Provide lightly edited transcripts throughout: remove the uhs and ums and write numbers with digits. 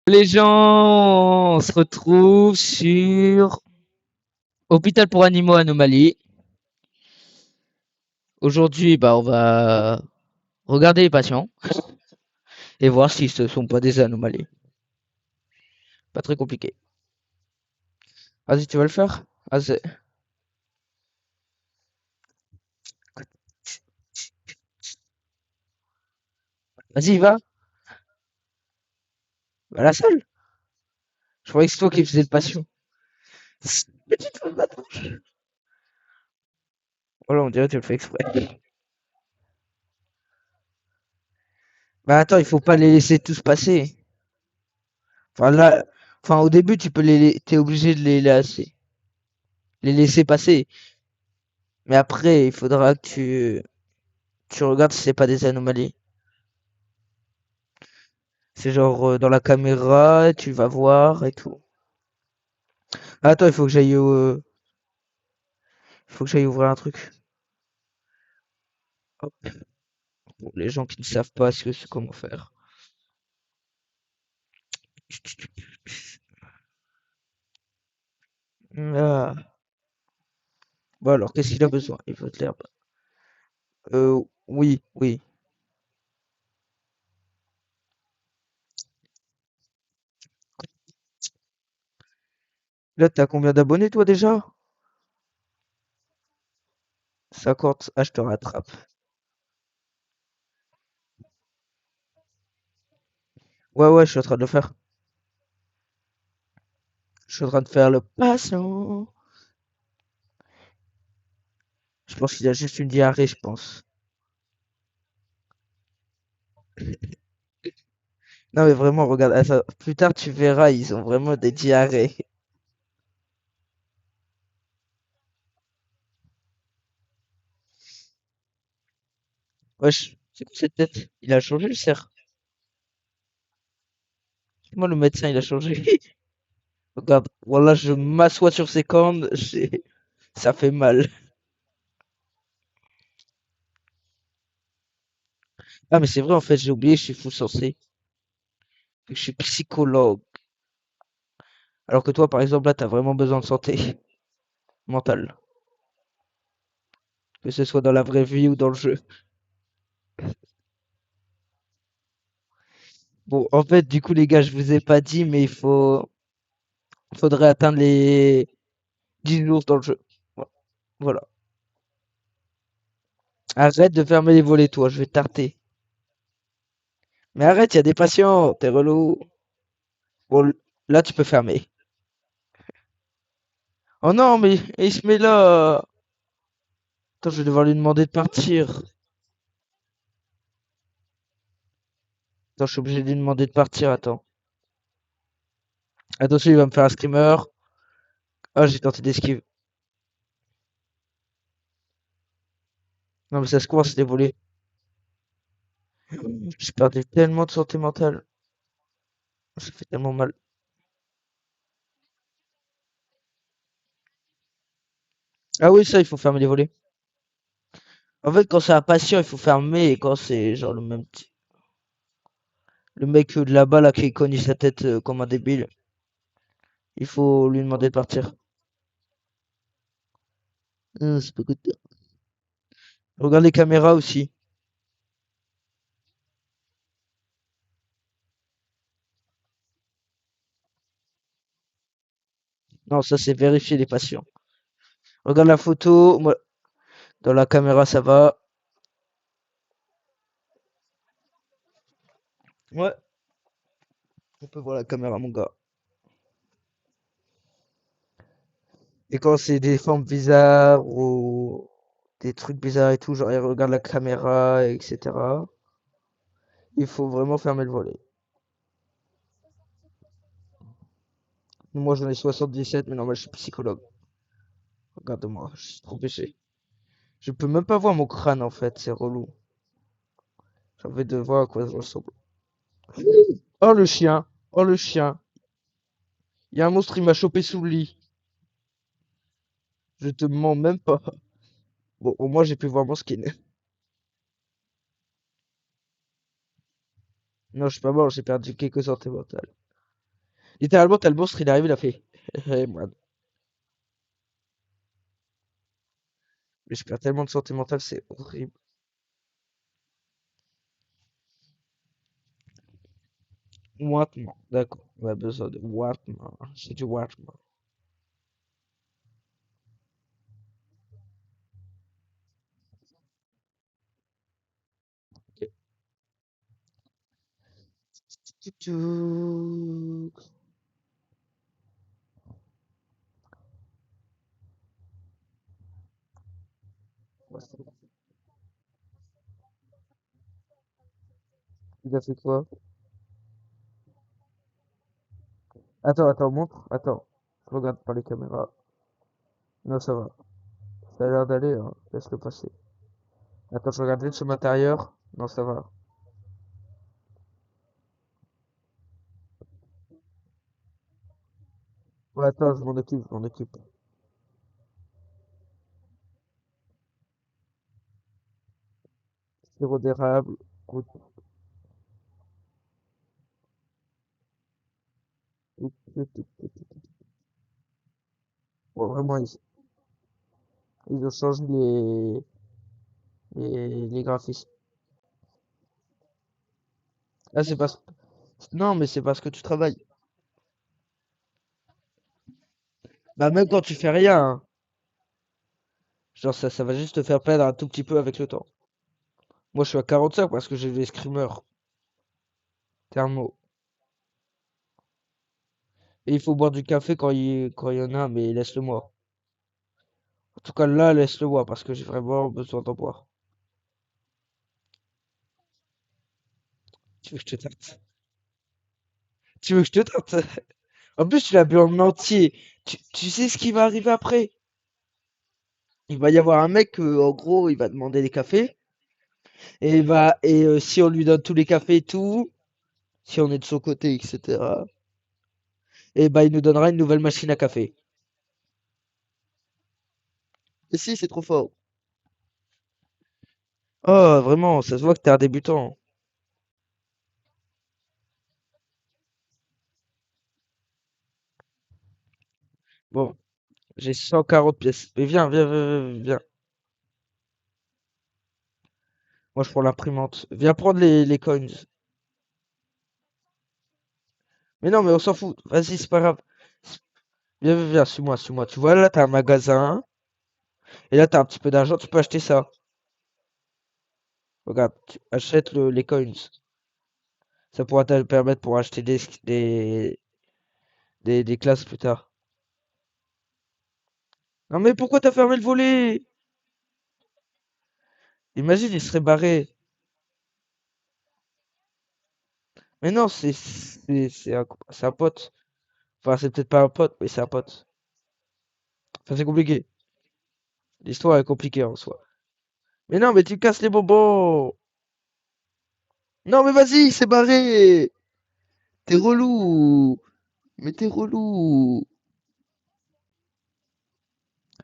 Les gens se retrouvent sur Hôpital pour animaux Anomalie. Aujourd'hui, on va regarder les patients et voir si ce sont pas des anomalies. Pas très compliqué. Vas-y, tu vas le faire? Vas-y, vas-y, va. Va à la salle. Je croyais que c'est toi qui faisais le patient. Petite femme bâtarde. Voilà, on dirait que tu le fais exprès. Bah attends, il faut pas les laisser tous passer. Enfin là, enfin au début, t'es obligé de les laisser passer. Mais après, il faudra que tu regardes si c'est pas des anomalies. C'est genre dans la caméra, tu vas voir et tout. Attends, il faut que j'aille ouvrir un truc. Hop, pour les gens qui ne savent pas comment faire. Ah. Bon alors, qu'est-ce qu'il a besoin? Il veut de l'herbe. Oui, oui. Là, t'as combien d'abonnés toi déjà? 50. Ah, je te rattrape. Ouais, ouais, je suis en train de le faire. Je suis en train de faire le patient. Je pense qu'il a juste une diarrhée, je pense. Non, mais vraiment, regarde, attends, plus tard tu verras, ils ont vraiment des diarrhées. Wesh, c'est quoi cette tête? Il a changé le cerf. Moi, le médecin, il a changé. Regarde, voilà, je m'assois sur ses cornes, ça fait mal. Ah, mais c'est vrai, en fait, j'ai oublié, je suis fou sensé. Je suis psychologue. Alors que toi, par exemple, là, t'as vraiment besoin de santé mentale. Que ce soit dans la vraie vie ou dans le jeu. Bon, en fait, du coup, les gars, je vous ai pas dit, mais faudrait atteindre les 10 jours dans le jeu. Voilà. Arrête de fermer les volets, toi, je vais tarter. Mais arrête, il y a des patients, t'es relou. Bon, là, tu peux fermer. Oh non, mais il se met là. Attends, je vais devoir lui demander de partir. Attends, je suis obligé de lui demander de partir, attends. Attention, il va me faire un screamer. Ah, j'ai tenté d'esquive. Non, mais ça se coince, les volets. J'ai perdu tellement de santé mentale. Ça fait tellement mal. Ah oui, ça, il faut fermer les volets. En fait, quand c'est un patient, il faut fermer. Et quand c'est genre le mec de là-bas, là, qui cogne sa tête comme un débile, il faut lui demander de partir. C'est pas good. Regarde les caméras aussi. Non, ça, c'est vérifier les patients. Regarde la photo. Moi, dans la caméra, ça va. Ouais, on peut voir la caméra, mon gars. Et quand c'est des formes bizarres ou des trucs bizarres et tout, genre il regarde la caméra, etc. Il faut vraiment fermer le volet. Moi j'en ai 77, mais normal, je suis psychologue. Regarde-moi, je suis trop péché. Je peux même pas voir mon crâne en fait, c'est relou. J'ai envie de voir à quoi je ressemble. Oh le chien, oh le chien. Il y a un monstre, il m'a chopé sous le lit. Je te mens même pas. Bon, au moins j'ai pu voir mon skin. Non, je suis pas mort, j'ai perdu quelques santé mentales. Littéralement, t'as le monstre, il arrive, il a fait. Hey, man. Mais je perds tellement de santé mentale, c'est horrible. Wattement. D'accord. On a besoin de Wattement. C'est du Wattement. Ok. Tutu. Il a fait quoi? Attends, attends, montre. Attends. Je regarde par les caméras. Non, ça va. Ça a l'air d'aller, hein. Laisse-le passer. Attends, je regarde vite sur l'intérieur. Non, ça va. Ouais, attends, je m'en occupe, je m'en occupe. Sirop d'érable. Goutte. Ouais, vraiment, ils ont changé les graphismes. Ah, c'est parce... Non, mais c'est parce que tu travailles. Bah, même quand tu fais rien, hein. Genre, ça va juste te faire perdre un tout petit peu avec le temps. Moi, je suis à 45 parce que j'ai des screamers thermo. Et il faut boire du café quand il y en a, mais laisse-le moi. En tout cas, là, laisse-le moi parce que j'ai vraiment besoin d'en boire. Tu veux que je te tarte? Tu veux que je te tarte? En plus, tu l'as bu en entier. Tu sais ce qui va arriver après? Il va y avoir un mec, en gros, il va demander des cafés. Si on lui donne tous les cafés et tout, si on est de son côté, etc. Et bah, il nous donnera une nouvelle machine à café. Et si, c'est trop fort. Oh, vraiment, ça se voit que t'es un débutant. Bon, j'ai 140 pièces. Mais viens, viens, viens, viens, viens. Moi, je prends l'imprimante. Viens prendre les coins. Mais non, mais on s'en fout. Vas-y, c'est pas grave. Viens, viens, viens, suis-moi, suis-moi. Tu vois, là, t'as un magasin. Et là, t'as un petit peu d'argent, tu peux acheter ça. Regarde, tu achètes les coins. Ça pourra te permettre pour acheter des classes plus tard. Non, mais pourquoi t'as fermé le volet? Imagine, il serait barré. Mais non, c'est un pote. Enfin, c'est peut-être pas un pote, mais c'est un pote. Enfin, c'est compliqué. L'histoire est compliquée en soi. Mais non, mais tu casses les bonbons. Non, mais vas-y, c'est barré. T'es relou. Mais t'es relou.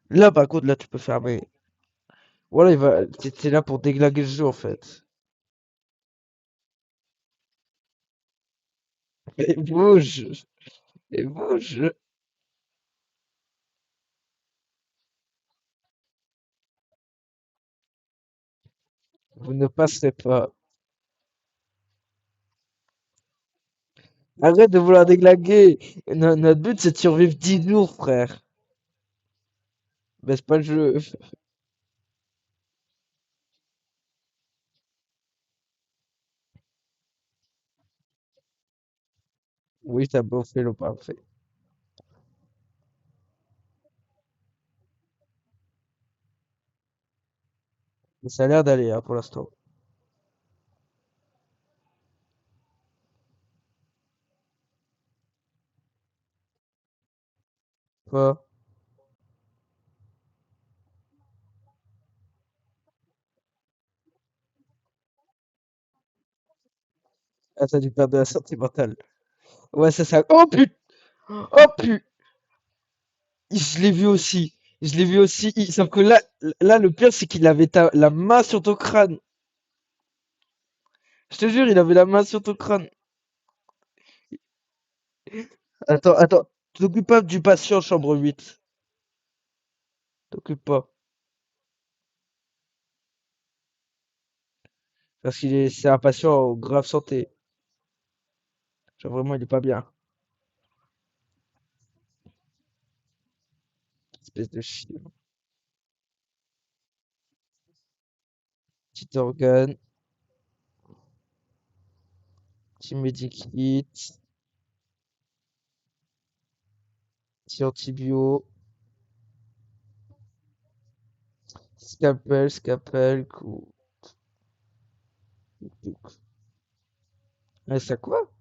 Là, par contre, là, tu peux fermer. Voilà, t'es là pour déglaguer le jeu, en fait. Et bouge. Et bouge. Vous ne passerez pas. Arrête de vouloir déglaguer. Notre but, c'est de survivre 10 jours, frère. Baisse pas le jeu. Oui, t'as beau fait le parfait. Mais ça a l'air d'aller, hein, pour l'instant. Quoi? Ah, t'as dû perdre de la santé mentale. Ouais, c'est ça. Oh putain! Oh putain! Je l'ai vu aussi. Je l'ai vu aussi. Sauf que là, le pire, c'est qu'il avait la main sur ton crâne. Je te jure, il avait la main sur ton crâne. Attends, attends. T'occupe pas du patient chambre 8. T'occupe pas. Parce c'est un patient en grave santé. Genre vraiment, il est pas bien. Espèce de chien. Petit organe, petit medikit, petit antibio, scalpel, coup. Ah, c'est quoi?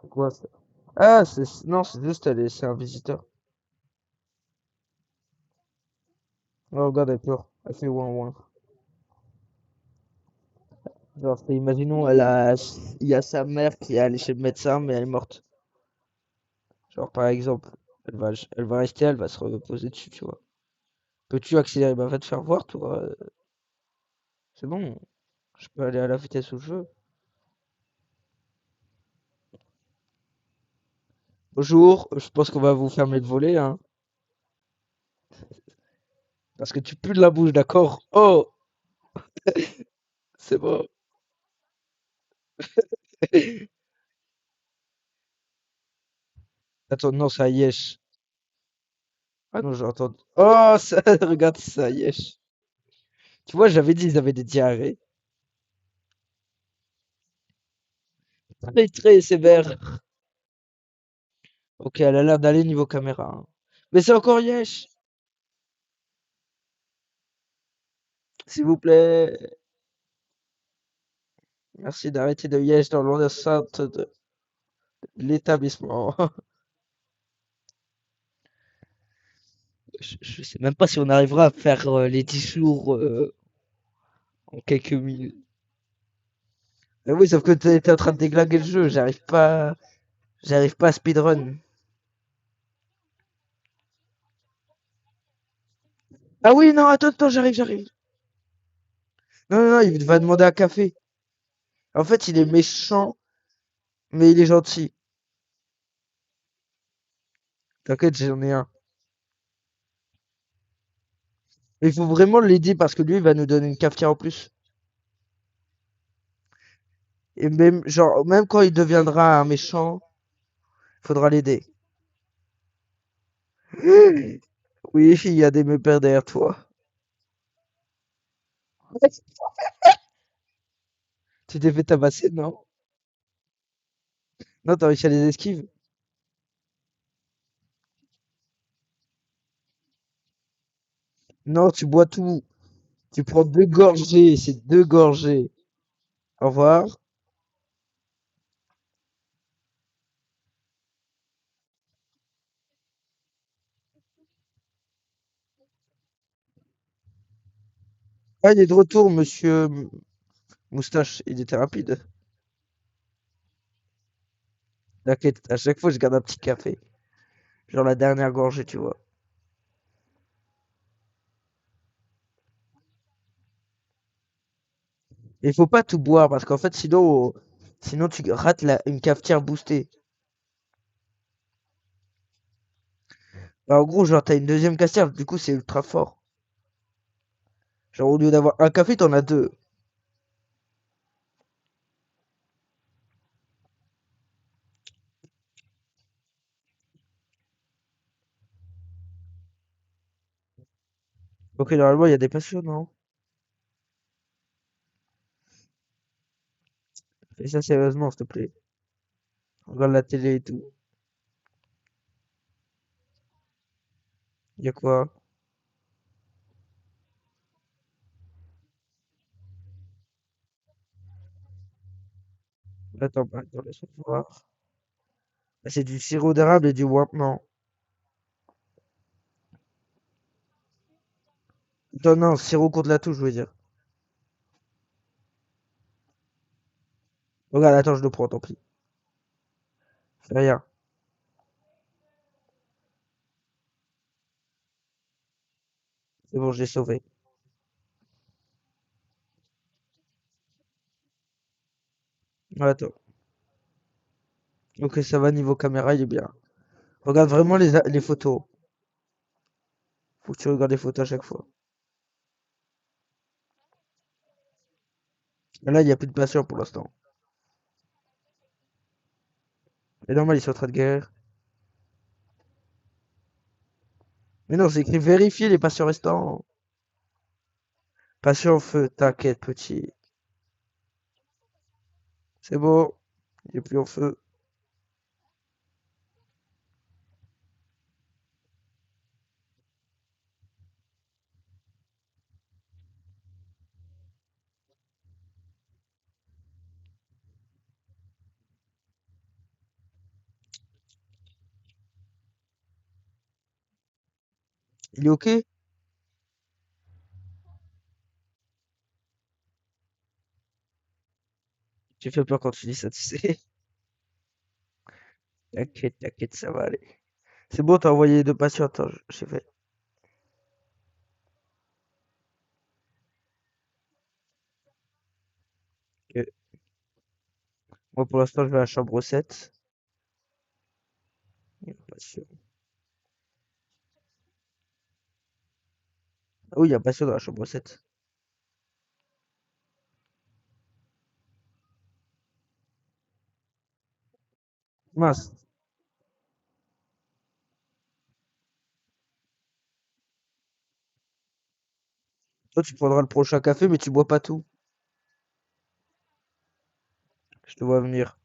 C'est quoi ça? Ah, non, c'est juste, c'est un visiteur. Oh, regarde, elle pleure. Elle fait ouin ouin. Genre, imaginons, il y a sa mère qui est allée chez le médecin, mais elle est morte. Genre, par exemple, elle va rester, elle va se reposer dessus, tu vois. Peux-tu accélérer? Bah, va te faire voir, toi. C'est bon, je peux aller à la vitesse où je veux. Bonjour, je pense qu'on va vous fermer le volet, hein. Parce que tu pues de la bouche, d'accord? Oh, c'est bon. Attends, non, ça yesh. Ah non, j'ai entendu. Oh, ça, regarde ça, yesh. Tu vois, j'avais dit, ils avaient des diarrhées. Très, très sévères. Ok, elle a l'air d'aller niveau caméra, hein. Mais c'est encore yesh. S'il vous plaît. Merci d'arrêter de yesh dans l'enceinte de l'établissement. Je sais même pas si on arrivera à faire les 10 jours en quelques minutes. Mais oui, sauf que t'es en train de déglinguer le jeu, j'arrive pas à speedrun. Ah oui, non, attends, attends, j'arrive. Non, non, non, il va demander un café. En fait, il est méchant, mais il est gentil. T'inquiète, j'en ai un. Mais il faut vraiment l'aider parce que lui, il va nous donner une cafetière en plus. Et même, genre, même quand il deviendra un méchant, il faudra l'aider. Oui, il y a des meupères derrière toi. Tu t'es fait tabasser, non? Non, t'as réussi à les esquives. Non, tu bois tout. Tu prends 2 gorgées, c'est 2 gorgées. Au revoir. Ah, il est de retour, monsieur Moustache. Il était rapide. T'inquiète, à chaque fois, je garde un petit café. Genre la dernière gorgée, tu vois. Il faut pas tout boire parce qu'en fait, sinon tu rates une cafetière boostée. Bah, en gros, genre, t'as une deuxième cafetière, du coup, c'est ultra fort. Genre, au lieu d'avoir un café, t'en as deux. Ok, normalement, il y a des patients, non? Fais ça sérieusement, s'il te plaît. Regarde la télé et tout. Y a quoi? Attends, bah, attends, laisse-moi voir. Ah, c'est du sirop d'érable et du non. Attends, non, sirop contre la toux, je veux dire. Regarde, attends, je le prends, tant pis. Fais rien. C'est bon, je l'ai sauvé. Ouais, attends. Ok, ça va, niveau caméra, il est bien. Regarde vraiment les photos. Faut que tu regardes les photos à chaque fois. Et là, il n'y a plus de patient pour l'instant. Mais normal, ils sont en train de guérir. Mais non, c'est écrit vérifier les patients restants. Patient en feu, t'inquiète, petit. C'est bon. Il est plus en feu. Il est ok? Tu fais peur quand tu dis ça, tu sais. T'inquiète, t'inquiète, ça va aller. C'est bon, t'as envoyé deux patients. Attends, j'ai fait. Ok. Moi, pour l'instant, je vais à la chambre 7. Il y a un patient. Ah oui, il y a un patient dans la chambre 7. Mince. Toi, tu prendras le prochain café, mais tu bois pas tout. Je te vois venir.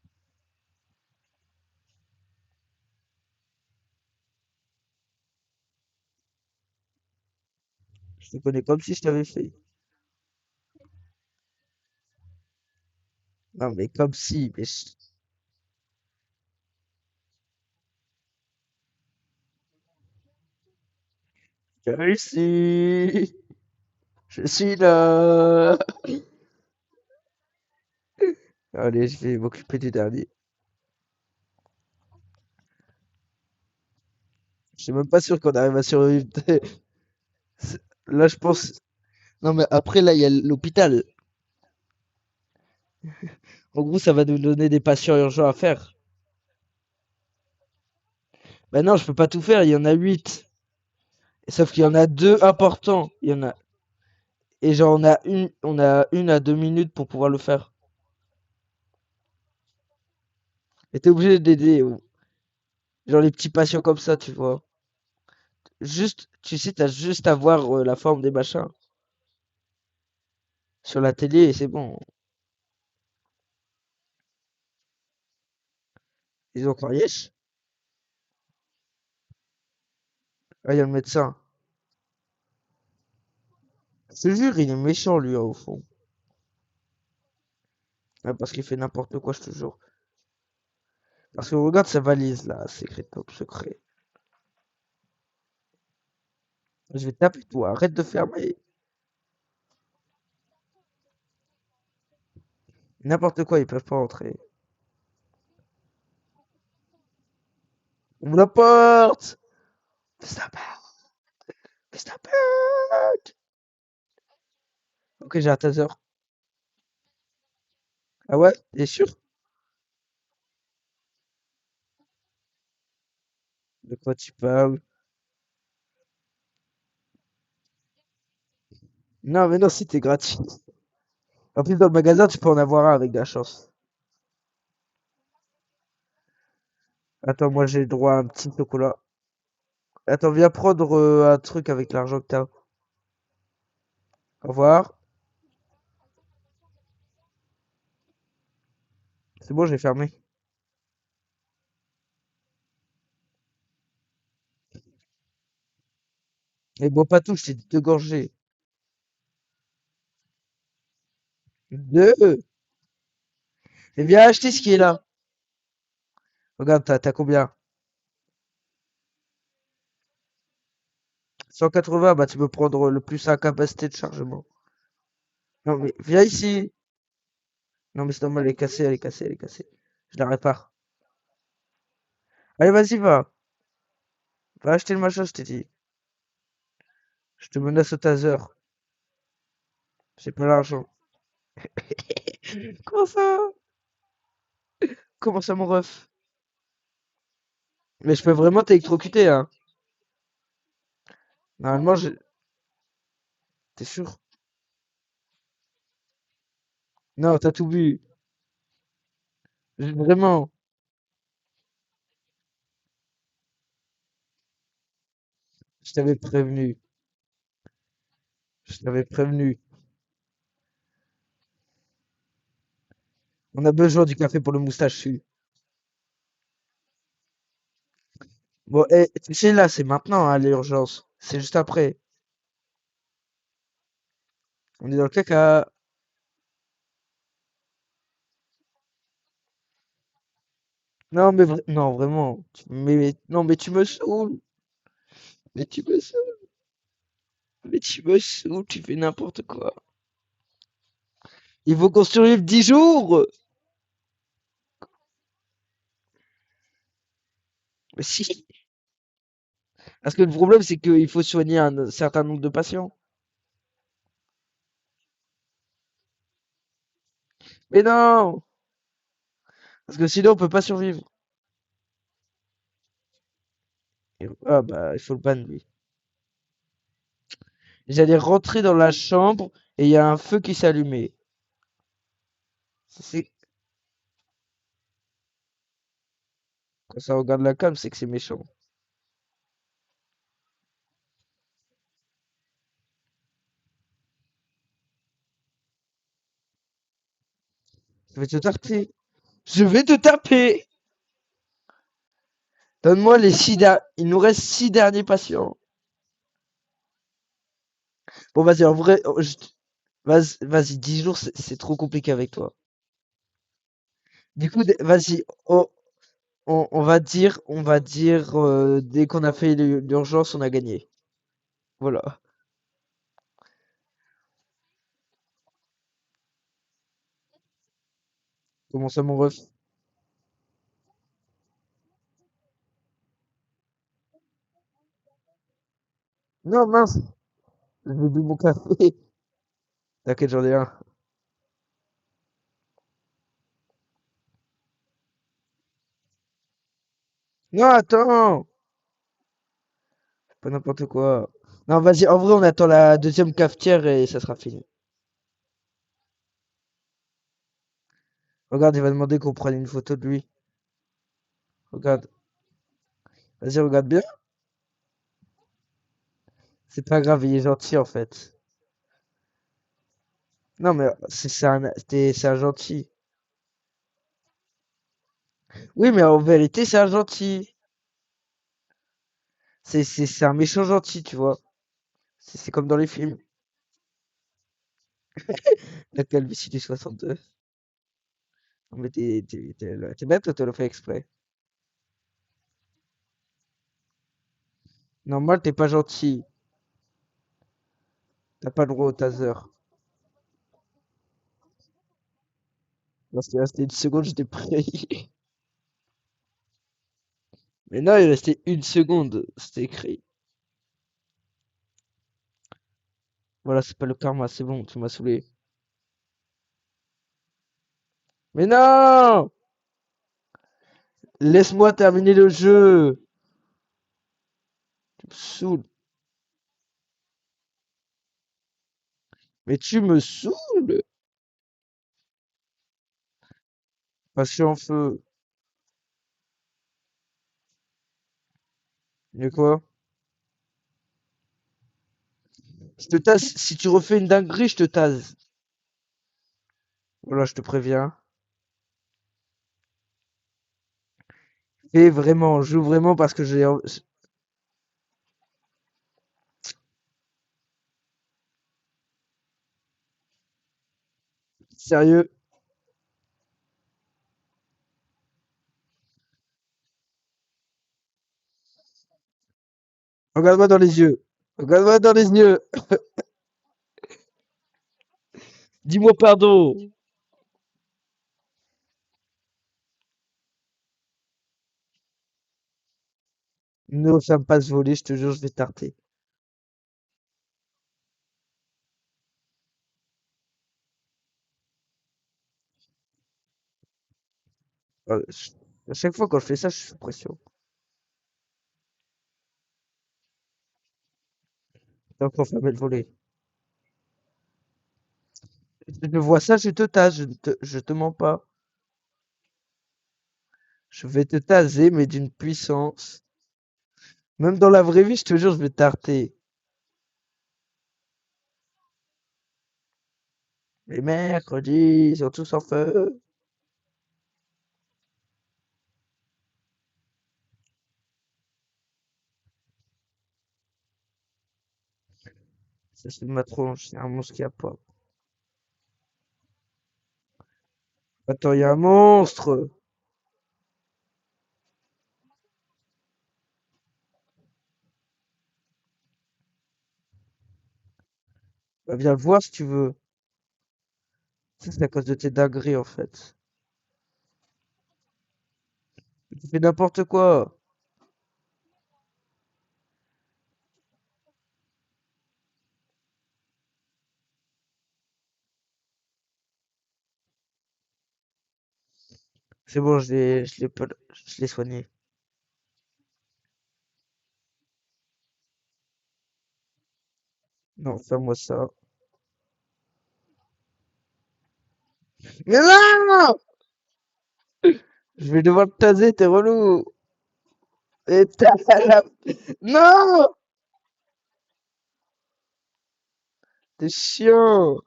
Je te connais comme si je t'avais fait. Non, mais comme si. Mais j'ai réussi. Je suis là. Allez, je vais m'occuper du dernier. Je suis même pas sûr qu'on arrive à survivre. Là, je pense. Non, mais après, là, il y a l'hôpital. En gros, ça va nous donner des patients urgents à faire. Ben non, je peux pas tout faire. Il y en a 8. Sauf qu'il y en a deux importants. Il y en a. Et genre, on a 1 à 2 minutes pour pouvoir le faire. Et t'es obligé d'aider. Genre les petits patients comme ça, tu vois. Juste, tu sais, t'as juste à voir la forme des machins sur la télé et c'est bon. Ils ont encore yesh. Ah, il y a le médecin. Je te jure, il est méchant, lui, hein, au fond. Ouais, parce qu'il fait n'importe quoi, je te jure. Parce que regarde sa valise, là, secret top secret. Je vais te taper, toi. Arrête de fermer. N'importe quoi, ils peuvent pas entrer. Ouvre la porte! Fais ta porte! Fais ta porte! Ok, j'ai un taser. Ah ouais? T'es sûr? De quoi tu parles? Non, mais non, c'était gratuit. En plus, dans le magasin, tu peux en avoir un avec de la chance. Attends, moi, j'ai le droit à un petit chocolat. Attends, viens prendre un truc avec l'argent que t'as. Au revoir. C'est bon, j'ai fermé. Et bois pas tout, je t'ai dit deux gorgées. Deux! Et viens acheter ce qui est là. Regarde, t'as combien? 180, bah tu peux prendre le plus à capacité de chargement. Non, mais viens ici. Non, mais c'est normal, elle est cassée, elle est cassée, elle est cassée. Je la répare. Allez, vas-y, va. Va acheter le machin, je t'ai dit. Je te menace au taser. J'ai pas l'argent. Comment ça? Comment ça, mon ref? Mais je peux vraiment t'électrocuter, hein. Normalement, je... T'es sûr? Non, t'as tout vu. Vraiment. Je t'avais prévenu. Je t'avais prévenu. On a besoin du café pour le moustachu. Bon, et tu sais, là, c'est maintenant, hein, l'urgence. C'est juste après. On est dans le caca. Non, mais non, vraiment. Non, mais tu me saoules. Mais tu me saoules. Mais tu me saoules. Tu fais n'importe quoi. Il faut qu'on survive 10 jours. Mais si. Parce que le problème, c'est qu'il faut soigner un certain nombre de patients. Mais non! Parce que sinon, on peut pas survivre. Ah bah, il faut le ban, lui. J'allais rentrer dans la chambre et il y a un feu qui s'est allumé. C'est quand ça regarde la cam, c'est que c'est méchant. Je vais te taper. Je vais te taper. Donne-moi les Il nous reste 6 derniers patients. Bon, vas-y, en vrai, vas-y, 10 jours, c'est trop compliqué avec toi. Du coup, vas-y, on va dire, dès qu'on a fait l'urgence, on a gagné. Voilà. Comment ça, mon ref? Non, mince, j'ai bu mon café. T'inquiète, j'en ai un. Non, attends! Pas n'importe quoi. Non, vas-y, en vrai, on attend la deuxième cafetière et ça sera fini. Regarde, il va demander qu'on prenne une photo de lui. Regarde. Vas-y, regarde bien. C'est pas grave, il est gentil en fait. Non, mais c'est un gentil. Oui, mais en vérité, c'est un gentil. C'est un méchant gentil, tu vois. C'est comme dans les films. La calvitie du 62. Non, mais t'es bête, toi, tu le fait exprès. Normal, t'es pas gentil. T'as pas le droit au taser. Parce qu'il restait une seconde, j'étais prêt. Mais non, il restait une seconde. C'était écrit. Voilà, c'est pas le karma, c'est bon, tu m'as saoulé. Mais non! Laisse-moi terminer le jeu! Tu me saoules. Mais tu me saoules! Passion en feu. Mais quoi? Je te tasse. Si tu refais une dinguerie, je te tase. Voilà, je te préviens. Et vraiment, joue vraiment parce que j'ai... Sérieux. Regarde-moi dans les yeux. Regarde-moi dans les yeux. Dis-moi pardon. Ne referme pas ce volet, je te jure, je vais tarter. À chaque fois quand je fais ça, je suis sous pression. T'as encore fermé le volet. Je vois ça, je te tase, je te mens pas. Je vais te taser, mais d'une puissance. Même dans la vraie vie, je te jure, je vais tarter. Les mercredis, ils sont tous en feu. Ça, c'est ma tronche, c'est un monstre qui a pas. Attends, il y a un monstre! Bah, viens le voir si tu veux. Ça, c'est à cause de tes dingueries, en fait. Tu fais n'importe quoi. C'est bon, je l'ai soigné. Non, fais-moi ça. Mais non! Je vais devoir te taser, t'es relou. Et t'as la... Non! T'es chiant.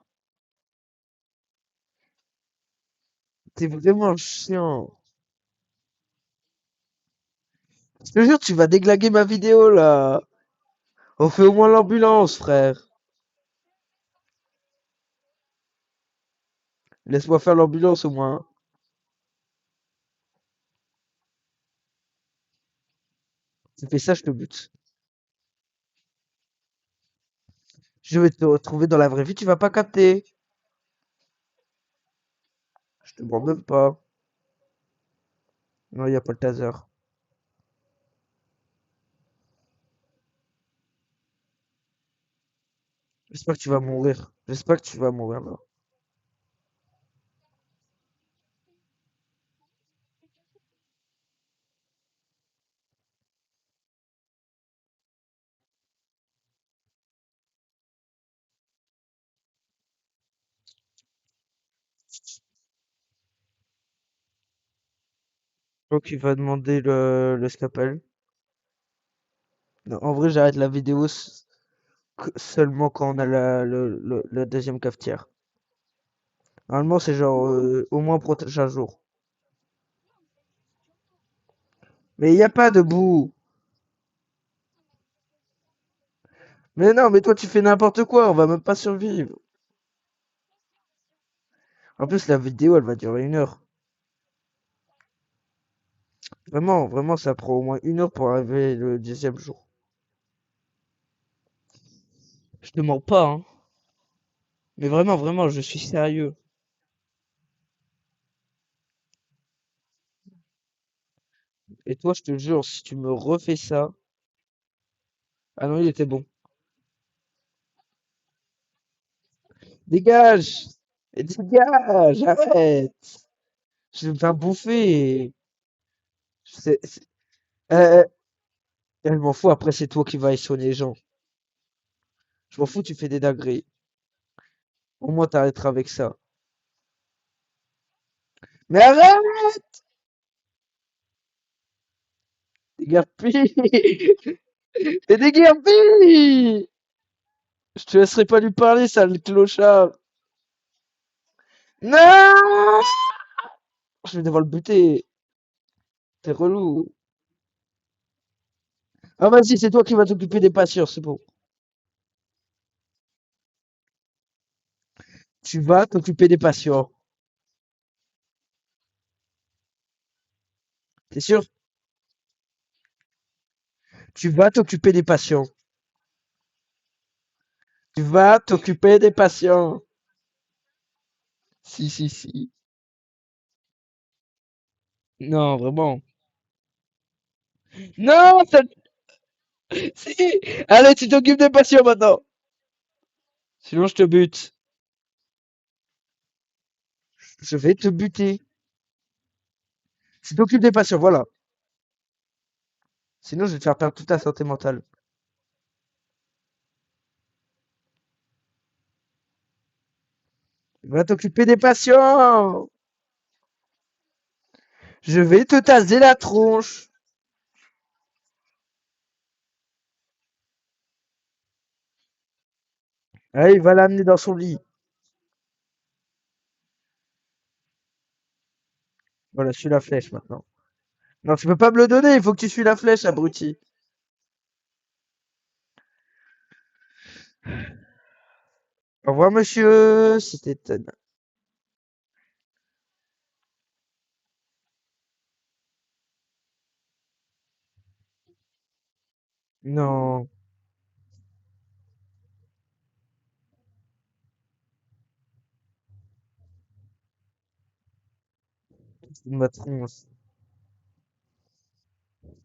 T'es vraiment chiant. Je te jure, tu vas déglaguer ma vidéo, là. On fait au moins l'ambulance, frère. Laisse-moi faire l'ambulance, au moins. Tu fais ça, je te bute. Je vais te retrouver dans la vraie vie, tu vas pas capter. Je te mens même pas. Non, y a pas le taser. J'espère que tu vas mourir. J'espère que tu vas mourir, là. Donc, il va demander le scalpel. Non, en vrai, j'arrête la vidéo seulement quand on a la deuxième cafetière. Normalement, c'est genre au moins protège un jour. Mais il n'y a pas de boue. Mais non, mais toi, tu fais n'importe quoi. On va même pas survivre. En plus, la vidéo, elle va durer 1 heure. Vraiment, vraiment, ça prend au moins 1 heure pour arriver le 10e jour. Je te mens pas, hein. Mais vraiment, vraiment, je suis sérieux. Et toi, je te jure, si tu me refais ça... Ah non, il était bon. Dégage! Et dégage! Arrête! Je vais me faire bouffer! C'est- euh, Elle m'en fout, après c'est toi qui vas y soigner les gens. Je m'en fous, tu fais des dingueries. Au moins t'arrêteras avec ça. Mais arrête! Déguerpis! Et déguerpis! Je te laisserai pas lui parler, sale clochard! Non! Je vais devoir le buter. T'es relou. Ah vas-y, c'est toi qui vas t'occuper des patients, c'est bon. Tu vas t'occuper des patients. T'es sûr? Tu vas t'occuper des patients. Tu vas t'occuper des patients. Si, si, si. Non, vraiment. Non, ça... Si! Allez, tu t'occupes des patients maintenant. Sinon, je te bute. Je vais te buter. Tu t'occupes des patients, voilà. Sinon, je vais te faire perdre toute ta santé mentale. Va t'occuper des patients. Je vais te taser la tronche. Allez, il va l'amener dans son lit. Voilà, suis la flèche maintenant. Non, tu peux pas me le donner, il faut que tu suis la flèche, abruti. Au revoir, monsieur. C'était Non, c'est ma tronche.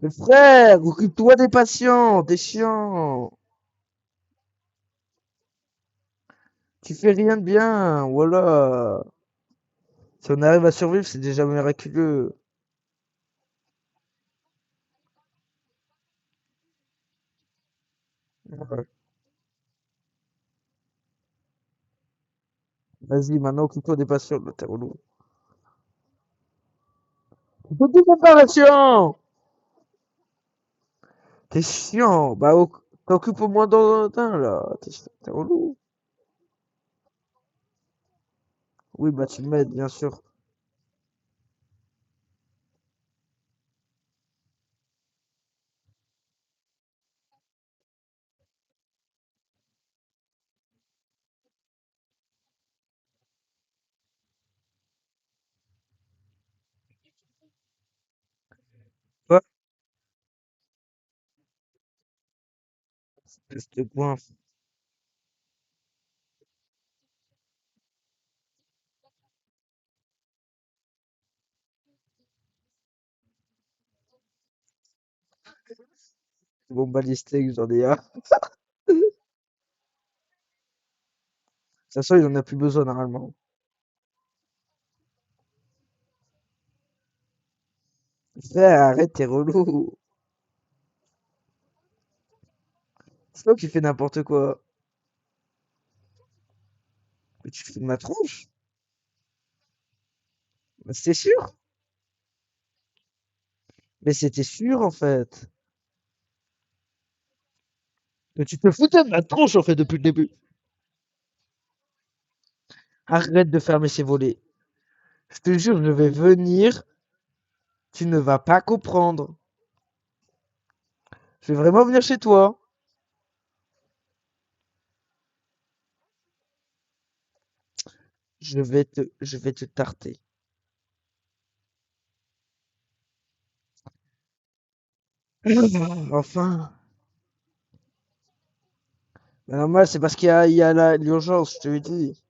Mais frère, occupe-toi des patients, t'es chiant. Tu fais rien de bien, voilà. Si on arrive à survivre, c'est déjà miraculeux. Ouais. Vas-y, maintenant occupe-toi des patients, là, t'es relou. Occupe-toi des patients. T'es chiant. Bah, t'occupes au moins dans un, là. T'es relou. Oui, bah, tu m'aides, bien sûr. Ouais, je te coince. Bon, balistique, j'en ai un. De toute façon, il en a plus besoin, normalement. Frère, arrête, t'es relou. C'est toi qui fais n'importe quoi. Mais tu fais de ma tronche. Bah, c'était sûr. Mais c'était sûr, en fait. Mais tu te foutais de ma tronche, en fait, depuis le début. Arrête de fermer ces volets. Je te jure, je vais venir. Tu ne vas pas comprendre. Je vais vraiment venir chez toi. Je vais te tarter. Enfin. Bah, normal, c'est parce qu'il y a l'urgence, je te l'ai dit.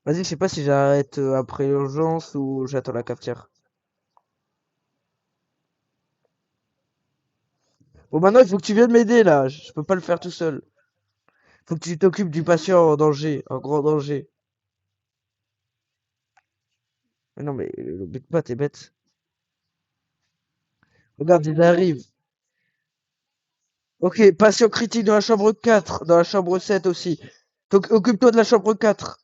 Vas-y, je sais pas si j'arrête après l'urgence ou j'attends la cafetière. Bon, maintenant, il faut que tu viennes m'aider, là. Je peux pas le faire tout seul. Faut que tu t'occupes du patient en danger, en grand danger. Mais non, mais le but pas, t'es bête. Regarde, il arrive. Ok, patient critique dans la chambre 4, dans la chambre 7 aussi. Occupe-toi de la chambre 4.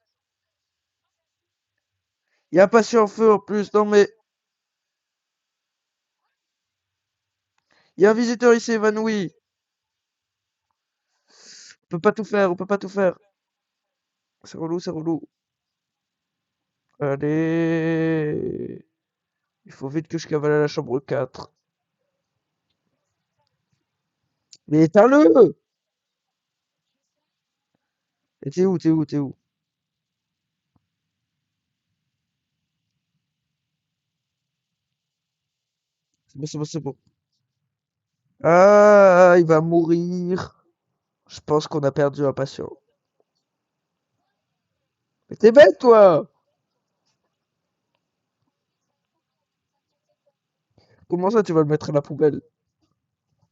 Il y a un patient en feu en plus. Non, mais il y a un visiteur, il s'est évanoui. On peut pas tout faire, on peut pas tout faire. C'est relou, c'est relou. Allez. Il faut vite que je cavale à la chambre 4. Mais éteins-le! Et t'es où, t'es où, t'es où? C'est bon, c'est bon, c'est bon. Ah, il va mourir. Je pense qu'on a perdu un patient. Mais t'es bête, toi! Comment ça, tu vas le mettre à la poubelle?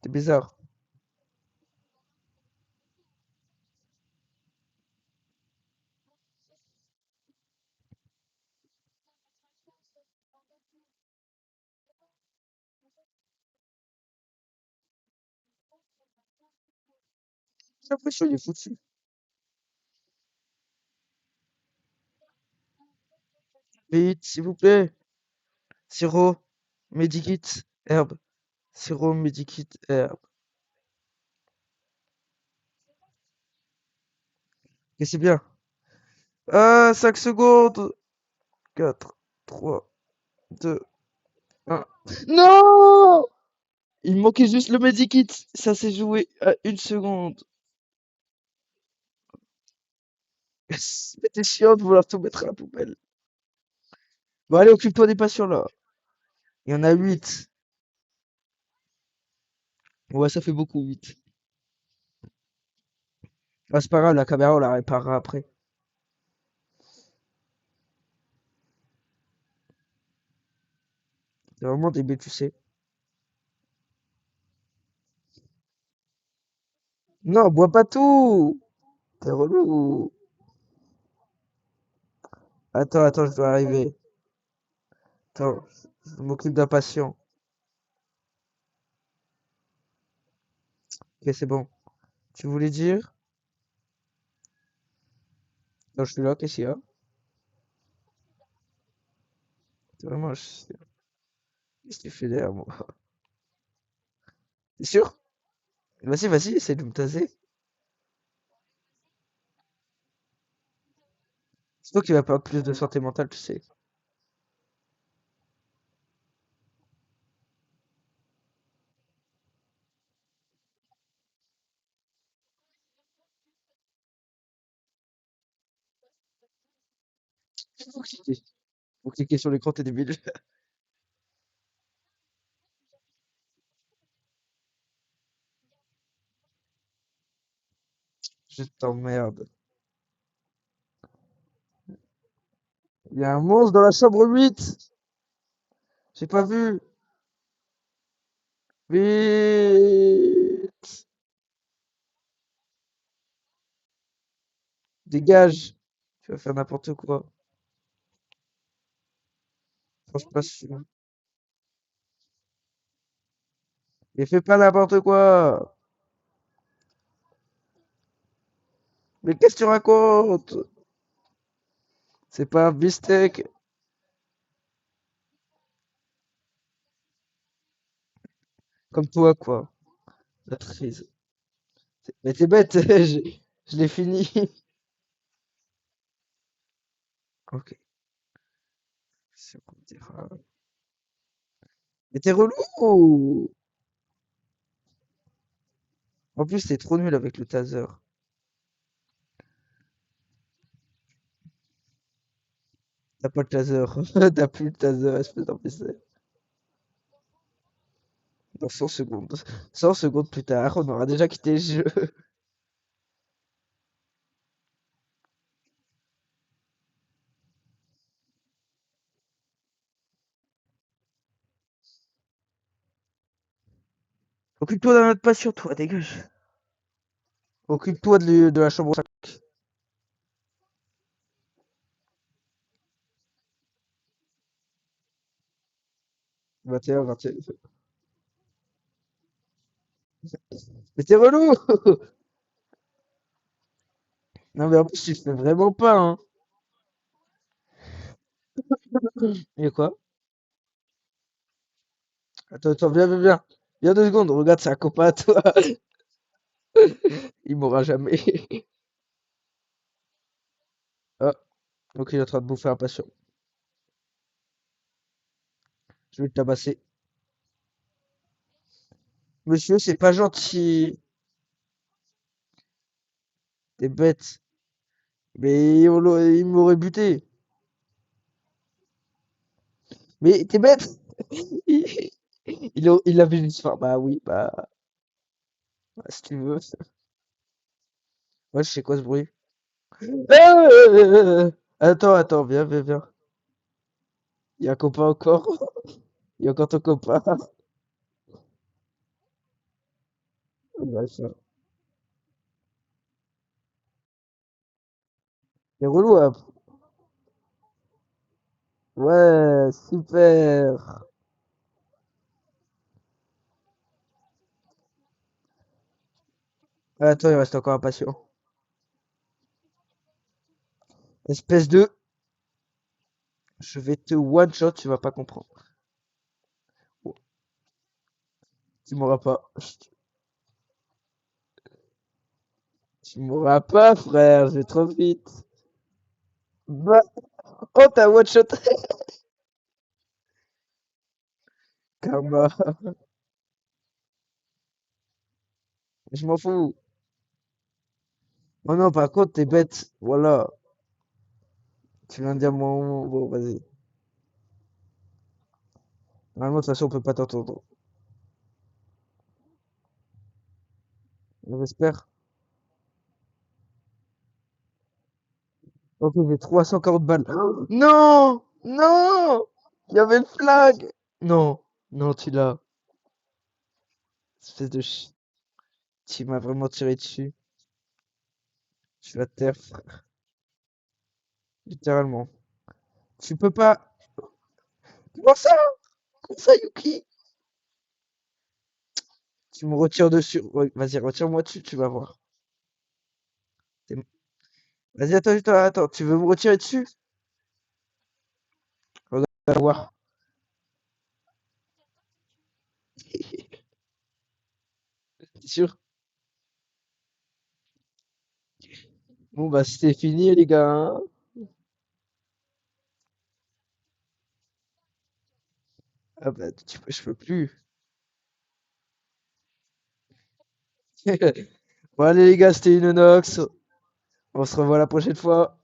C'est bizarre. J'ai l'impression qu'il est foutu. Vite, s'il vous plaît. Sirop, medikit, herbe. Sirop, medikit, herbe. Et c'est bien. Ah, 5 secondes. 4, 3, 2, 1. Non! Il me manquait juste le medikit. Ça s'est joué à 1 seconde. Mais t'es chiant de vouloir tout mettre à la poubelle. Bon, allez, occupe-toi des patients là. Il y en a 8. Ouais, ça fait beaucoup, 8. Ah, c'est pas grave, la caméra, on la réparera après. C'est vraiment débile, tu sais. Non, bois pas tout! T'es relou. Attends, attends, je dois arriver. Attends, je m'occupe d'un patient. Ok, c'est bon. Tu voulais dire? Non, je suis là, qu'est-ce qu'il y a? C'est vraiment, qu'est-ce que tu fais derrière moi? T'es sûr? Vas-y, vas-y, essaie de me taser. C'est toi qui vas perdre plus de santé mentale, tu sais. Faut cliquer. Faut cliquer sur l'écran, t'es débile. Je t'emmerde. Il y a un monstre dans la chambre 8. J'ai pas vu. Vite. Dégage. Tu vas faire n'importe quoi. Franchement, pas sûr. Mais fais pas n'importe quoi. Mais qu'est-ce que tu racontes? C'est pas un beefsteak. Comme toi, quoi. La trise. Mais t'es bête, je l'ai fini. Ok. C'est bon, mais t'es relou! En plus, t'es trop nul avec le taser. T'as pas le taser. T'as plus le taser, espèce d'imbécile. Dans 100 secondes. 100 secondes plus tard, on aura déjà quitté le jeu. Occupe-toi d'un autre patient, toi, dégage. Occupe-toi de la chambre 5. 21, 21. Mais t'es relou! Non, mais en plus, tu le fais vraiment pas, hein. Et quoi? Attends, attends, viens, viens, viens. Viens 2 secondes, regarde, c'est un copain à toi. Il mourra jamais. Ah, ok, il est en train de bouffer un patient. Je vais le tabasser. Monsieur, c'est pas gentil. T'es bête. Mais il m'aurait buté. Mais t'es bête. Il, il avait juste faim. Bah oui, bah, si tu veux. Moi, je sais quoi ce bruit. Attends, attends, viens, viens, viens. Il y a un copain encore. Il y a encore ton copain. Ouais, ça. C'est relou, hein. Ouais, super. Attends, il reste encore un patient. Espèce de... Je vais te one-shot, tu vas pas comprendre. Oh, tu m'auras pas. Tu m'auras pas, frère, je vais trop vite. Bah, oh, t'as one-shot. Karma. Je m'en fous. Oh non, par contre, t'es bête. Voilà. Tu viens de dire mon... Bon, vas-y. Normalement, de toute façon, on peut pas t'entendre. J'espère. Ok, j'ai 340 balles. Non! Non! Il y avait une flag! Non, non, tu l'as. Espèce de tu m'as vraiment tiré dessus. Je la terre, frère. Littéralement. Tu peux pas. Comment ça? Comment ça, Yuki? Tu me retires dessus. Ouais, vas-y, retire-moi dessus, tu vas voir. T'es- Vas-y, attends, attends, attends. Tu veux me retirer dessus? Regarde, tu vas voir. T'es sûr? Bon, bah, c'était fini, les gars, hein. Ah, bah, je peux plus. Bon, allez, les gars, c'était une Nox. On se revoit la prochaine fois.